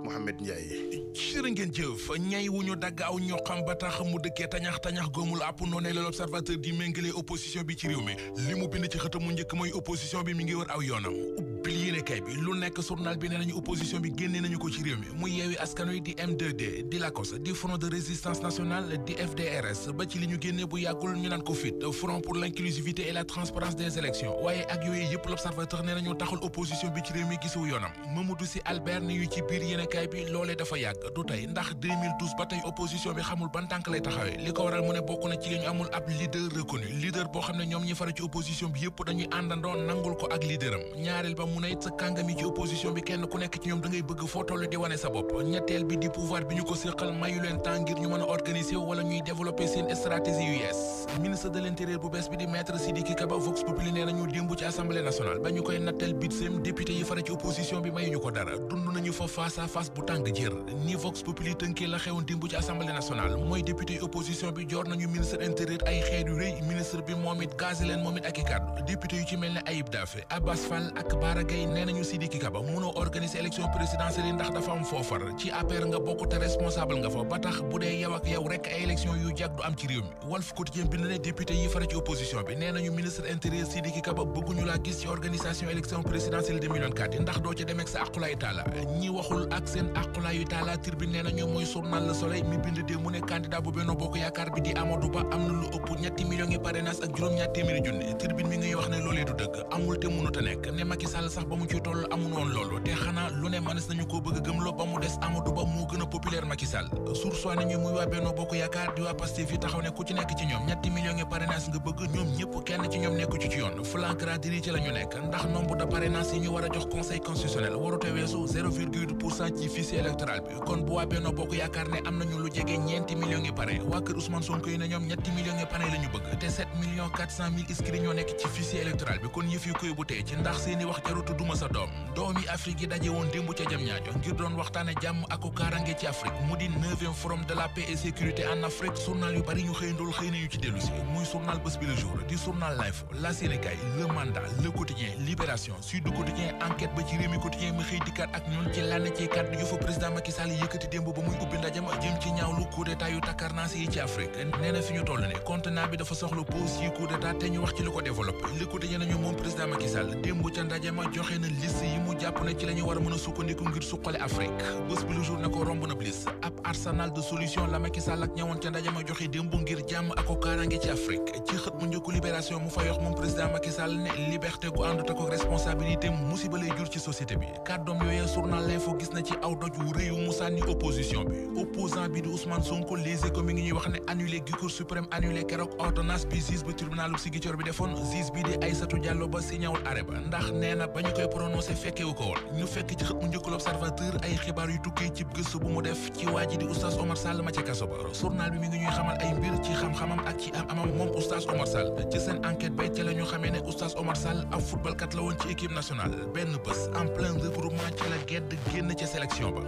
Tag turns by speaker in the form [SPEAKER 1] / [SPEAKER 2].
[SPEAKER 1] Mohamed Ndiaye.
[SPEAKER 2] jërë ngeen jëf ñay wu ñu dagg aw ñoo xam ba tax mu dëkkee tañax goomul àpp noonee la l'observateur di méngale opposition bi ci réew mi li mu bind ci xëtam mu njëkk mooy opposition bi mi ngi wër aw yoonam ubbil yéenekaay bi lu nekk journal bi nee nañu opposition bi génnee nañu ko ci réew mi mu yeewi askan wi di M2D di LACOS di Front de résistance nationale di FDRS ba ci li ñu génnee bu yàggul ñu naan ko FIT Front pour l'inclusivité et la transparence des élections waaye ak yooyu yëpp l'observateur nee nañu taxul opposition bi ci réew mi gisu yoonam Mamadou Sy Albert ne yu ci biir yéenekaay bi loolee dafa yàgg du tey ndax 2012 ba tey opposition bi xamul ban tànk lay taxawee li ko waral mu ne bokk na ci li ñu amul ab leader reconnu leader boo xam ne ñoom ñi fara ci opposition bi yëpp dañuy àndandoo nangul ko ak leaderam ñaareel ba mu ne it sa kàngam yi ci opposition bi kenn ku nekk ci ñoom da ngay bëgg foo toll di wane sa bopp ñetteel bi di pouvoir bi ñu ko séqal mayu leen temps ngir ñu mën a organiser wala ñuy développer seen stratégie yu yees ministre de l'intérieur bu bees bi di maître Sidiki Kaba Vox Populi nee nañu démb ci assemblée nationale ba ñu koy nattal budget député yi fara ci opposition bi mayuñu ko dara dund nañu fa face à face bu tàng jër ni Vox Populi tënkee la xewoon démb ci assemblée nationale mooy député yi opposition bi joor nañu ministre intérieur ay xeet yu rëy ministre bi moom it gazé leen moom it ak i kàddu député yu ci mel ne Ayib Daffé Abbas Fall ak Bara Gaye nee nañu Sidiki Kaba mënoo organiser élection présidentielle yi ndax dafa am foofar ci APR nga bokk te responsable nga fa ba tax bu dee yow ak yow rek ay élection yu jag du am ci réew mi Walf Quotidien bind ne député yi fara ci opposition bi nee nañu ministre intérieur Sidiki Kaba bëgguñu laa gis ci organisation élection présidentielle 2024 yi ndax doo ca demeek sa aqulaayu taala ñi waxul ak seen aqulaayu taala Tribune nee nañu mooy journal Le Soleil mi bind dee mu ne candidat bu Benno Bokk Yaakaar bi di Amadou Ba am na lu ëpp ñetti millions yi parrainage ak juróom-ñaar téeméeri junni Tribune mi ngi wax ne loolee du dëgg amul te mënut a nekk ne Macky Sall sax ba mu ci toll amul woon loolu te xanaa lu ne mënees nañu koo bëgg a gëmloo ba mu des Amadou Ba moo gën a populaire Macky Sall Source A nañu muy waa Benno Bokk Yaakaar di waa Pastef yi taxaw ne ku ci nekk ci ñoom ñetti millions yi parrainage nga bëgg ñoom ñëpp kenn ci ñoom nekku ci yoon flagrant ci la ñu nekk ndax nombre de parrainage yi ñu war a jox conseil constitutionnel warute weesu 0,8% ci fichier électoral bi kon bu waa Benno Bokk Yaakaar ne am nañu lu jege ñeenti millions yi pare waa kër Ousmane Sonko yi ne ñoom ñetti millions yi pare la ñu bëgg te 7,400,000 inscrits ñoo nekk ci fichier électoral bi kon yëf yi koy bu tee ci ndax seeni wax jarutu duma sa doom yi Afrique yi daje woon démb ca Diamniadio ngir doon waxtaane jàmm ak kaaraange ci Afrique mu di 9e forum de la paix et sécurité en Afrique journal yu bari ñu xëyandool xëy nañu ci dellu si muy journal Bës Bi Le Jour di journal L'Info La Sénégal Le Mandat Le Quotidien Libération Sud Quotidien Enquête ba ci Rewmi Quotidien mi xëy dikkaat ak ñun ci lenn ci kàddu yu fa président Macky Sall yëkkati démb ba muy ubbi ndajam jëm ci ñaawlu coup d'état yu takkarnaase yi ci Afrique nee na fi ñu toll ne continent bi dafa soxla pause yi coup d'état te ñu wax ci lu ko développé Le Quotidien nañu moom président Macky Sall démb ca ndajama joxe na liste yi mu jàpp ne ci la ñu war a mën a sukkandiku ngir suqale Afrique Bës Bi Le Jour ne ko romb na bliss ab arsenal de solution la Macky Sall ak ñawoon ca ndajama joxe démb ngir jàmm ak kaaraange ci Afrique ci xët mu njëkku Libération mu fa yox moom président Macky Sall ne liberté gu àndut ak responsabilité musiba lay jur ci société bi kàddoom yooyee journal L'Info gis na ci aw doj wu rëy mu sànni opposition bi opposant bi di Ousmane Sonko Les Échos mi ngi ñuy wax ne annulé gi Cour suprême annulé keroog ordonnance bi juge ba tribunalu Ziguinchor bi defoon juge bi di Aïssatou Diallo ba signawul arrêt ba ndax nee na ba ñu koy prononcé fekkewu ko woon ñu fekk ci xët mu njëkk L'Observateur ay xibaar yu tukkee ci gëstu bu mu def ci waa ji di oustaz Omar Sall ma ca kaso ba journal bi mi ngi ñuy xamal ay mbir ci xam-xamam ak ci amam moom oustaz Omar Sall ci seen enquête bay ca la ñu xamee ne oustaz Omar Sall ab footballkat la woon ci équipe nationale benn bés en plein regroupement ca la gedd génn ca sélection ba